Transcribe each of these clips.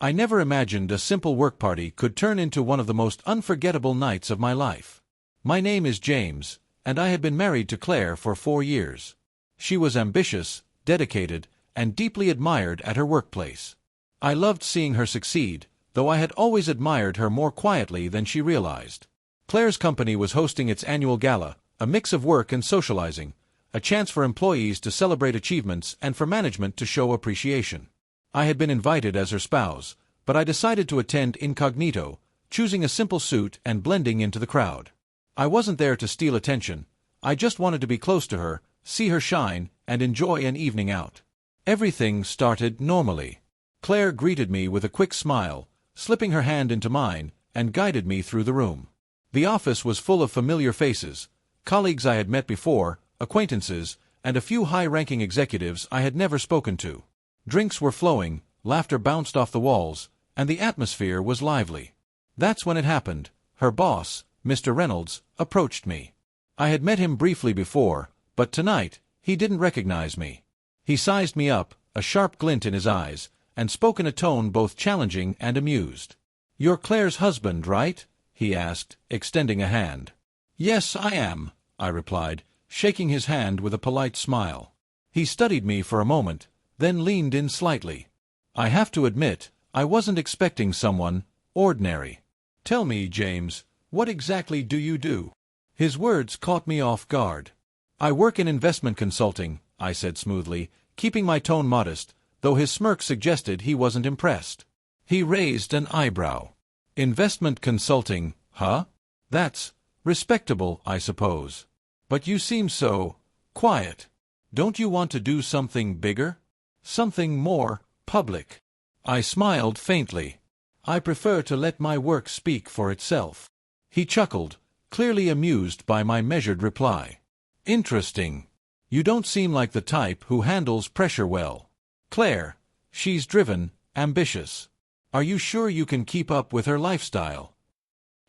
I never imagined a simple work party could turn into one of the most unforgettable nights of my life. My name is James, and I had been married to Claire for 4 years. She was ambitious, dedicated, and deeply admired at her workplace. I loved seeing her succeed, though I had always admired her more quietly than she realized. Claire's company was hosting its annual gala, a mix of work and socializing, a chance for employees to celebrate achievements and for management to show appreciation. I had been invited as her spouse, but I decided to attend incognito, choosing a simple suit and blending into the crowd. I wasn't there to steal attention. I just wanted to be close to her, see her shine, and enjoy an evening out. Everything started normally. Claire greeted me with a quick smile, slipping her hand into mine, and guided me through the room. The office was full of familiar faces, colleagues I had met before, acquaintances, and a few high-ranking executives I had never spoken to. Drinks were flowing, laughter bounced off the walls, and the atmosphere was lively. That's when it happened. Her boss, Mr. Reynolds, approached me. I had met him briefly before, but tonight, he didn't recognize me. He sized me up, a sharp glint in his eyes, and spoke in a tone both challenging and amused. "You're Claire's husband, right?" he asked, extending a hand. "Yes, I am," I replied, shaking his hand with a polite smile. He studied me for a moment, then leaned in slightly. I have to admit, I wasn't expecting someone ordinary. "Tell me, James, what exactly do you do?" His words caught me off guard. "I work in investment consulting," I said smoothly, keeping my tone modest, though his smirk suggested he wasn't impressed. He raised an eyebrow. "Investment consulting, huh? That's respectable, I suppose. But you seem so quiet. Don't you want to do something bigger? Something more public?" I smiled faintly. "I prefer to let my work speak for itself." He chuckled, clearly amused by my measured reply. "Interesting. You don't seem like the type who handles pressure well. Claire, she's driven, ambitious. Are you sure you can keep up with her lifestyle?"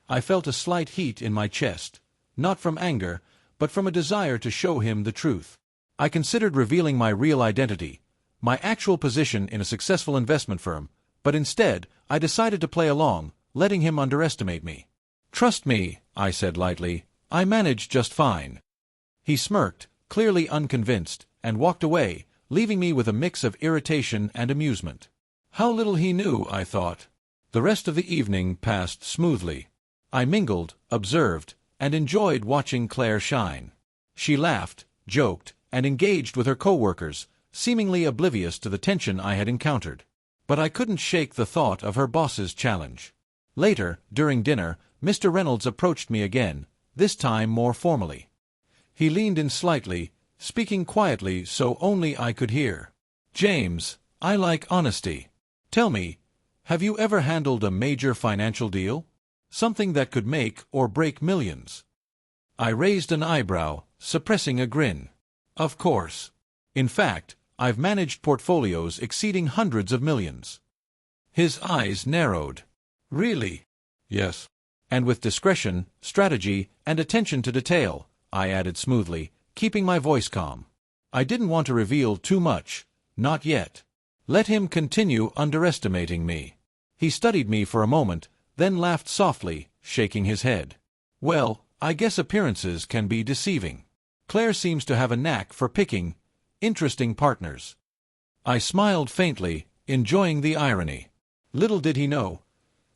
I felt a slight heat in my chest, not from anger, but from a desire to show him the truth. I considered revealing my real identity, my actual position in a successful investment firm, but instead, I decided to play along, letting him underestimate me. "Trust me," I said lightly, "I manage just fine." He smirked, clearly unconvinced, and walked away, leaving me with a mix of irritation and amusement. How little he knew, I thought. The rest of the evening passed smoothly. I mingled, observed, and enjoyed watching Claire shine. She laughed, joked, and engaged with her co-workers, seemingly oblivious to the tension I had encountered. But I couldn't shake the thought of her boss's challenge. Later, during dinner, Mr. Reynolds approached me again, this time more formally. He leaned in slightly, speaking quietly so only I could hear. "James, I like honesty. Tell me, have you ever handled a major financial deal? Something that could make or break millions?" I raised an eyebrow, suppressing a grin. "Of course. In fact, I've managed portfolios exceeding hundreds of millions." His eyes narrowed. "Really?" "Yes. And with discretion, strategy, and attention to detail," I added smoothly, keeping my voice calm. I didn't want to reveal too much, not yet. Let him continue underestimating me. He studied me for a moment, then laughed softly, shaking his head. "Well, I guess appearances can be deceiving. Claire seems to have a knack for picking interesting partners." I smiled faintly, enjoying the irony. Little did he know,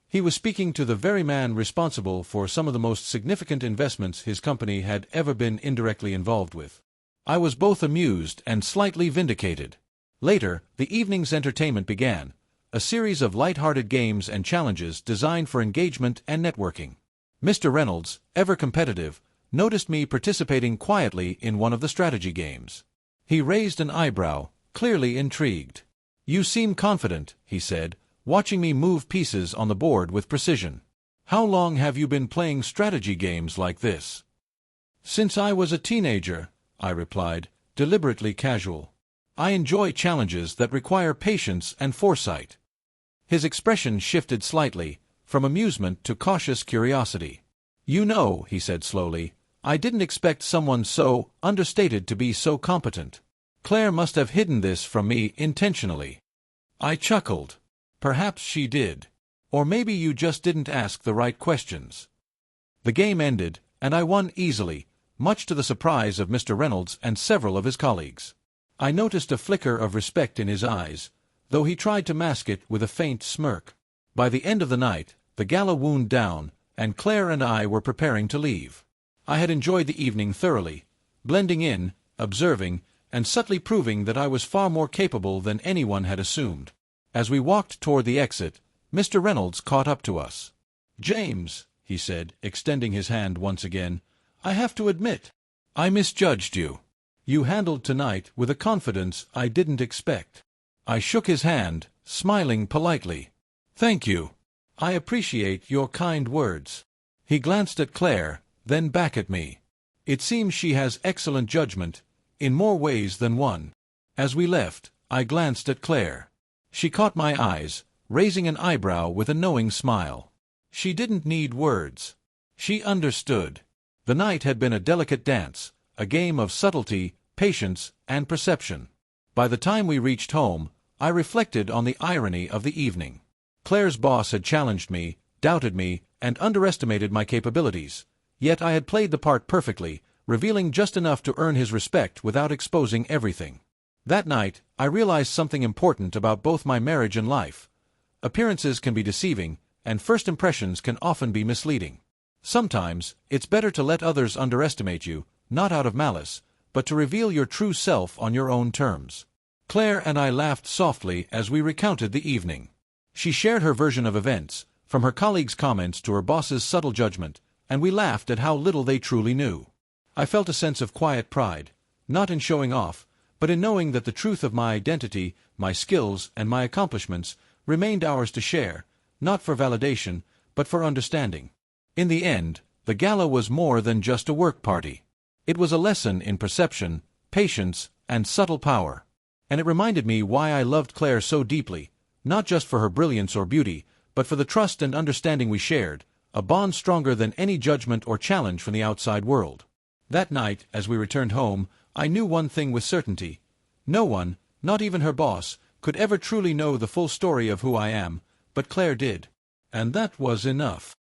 he was speaking to the very man responsible for some of the most significant investments his company had ever been indirectly involved with. I was both amused and slightly vindicated. Later, the evening's entertainment began, a series of light-hearted games and challenges designed for engagement and networking. Mr. Reynolds, ever competitive, noticed me participating quietly in one of the strategy games. He raised an eyebrow, clearly intrigued. "You seem confident," he said, watching me move pieces on the board with precision. "How long have you been playing strategy games like this?" "Since I was a teenager," I replied, deliberately casual. "I enjoy challenges that require patience and foresight." His expression shifted slightly, from amusement to cautious curiosity. "You know," he said slowly, "I didn't expect someone so understated to be so competent. Claire must have hidden this from me intentionally." I chuckled. Perhaps she did. Or maybe you just didn't ask the right questions. The game ended, and I won easily, much to the surprise of Mr. Reynolds and several of his colleagues. I noticed a flicker of respect in his eyes, though he tried to mask it with a faint smirk. By the end of the night, the gala wound down, and Claire and I were preparing to leave. I had enjoyed the evening thoroughly, blending in, observing, and subtly proving that I was far more capable than anyone had assumed. As we walked toward the exit, Mr. Reynolds caught up to us. "James," he said, extending his hand once again, "I have to admit, I misjudged you. You handled tonight with a confidence I didn't expect." I shook his hand, smiling politely. "Thank you. I appreciate your kind words." He glanced at Claire, then back at me. "It seems she has excellent judgment, in more ways than one." As we left, I glanced at Claire. She caught my eyes, raising an eyebrow with a knowing smile. She didn't need words. She understood. The night had been a delicate dance, a game of subtlety, patience, and perception. By the time we reached home, I reflected on the irony of the evening. Claire's boss had challenged me, doubted me, and underestimated my capabilities. Yet I had played the part perfectly, revealing just enough to earn his respect without exposing everything. That night, I realized something important about both my marriage and life. Appearances can be deceiving, and first impressions can often be misleading. Sometimes, it's better to let others underestimate you, not out of malice, but to reveal your true self on your own terms. Claire and I laughed softly as we recounted the evening. She shared her version of events, from her colleagues' comments to her boss's subtle judgment, and we laughed at how little they truly knew. I felt a sense of quiet pride, not in showing off, but in knowing that the truth of my identity, my skills, and my accomplishments remained ours to share, not for validation, but for understanding. In the end, the gala was more than just a work party. It was a lesson in perception, patience, and subtle power. And it reminded me why I loved Claire so deeply, not just for her brilliance or beauty, but for the trust and understanding we shared, a bond stronger than any judgment or challenge from the outside world. That night, as we returned home, I knew one thing with certainty. No one, not even her boss, could ever truly know the full story of who I am, but Claire did. And that was enough.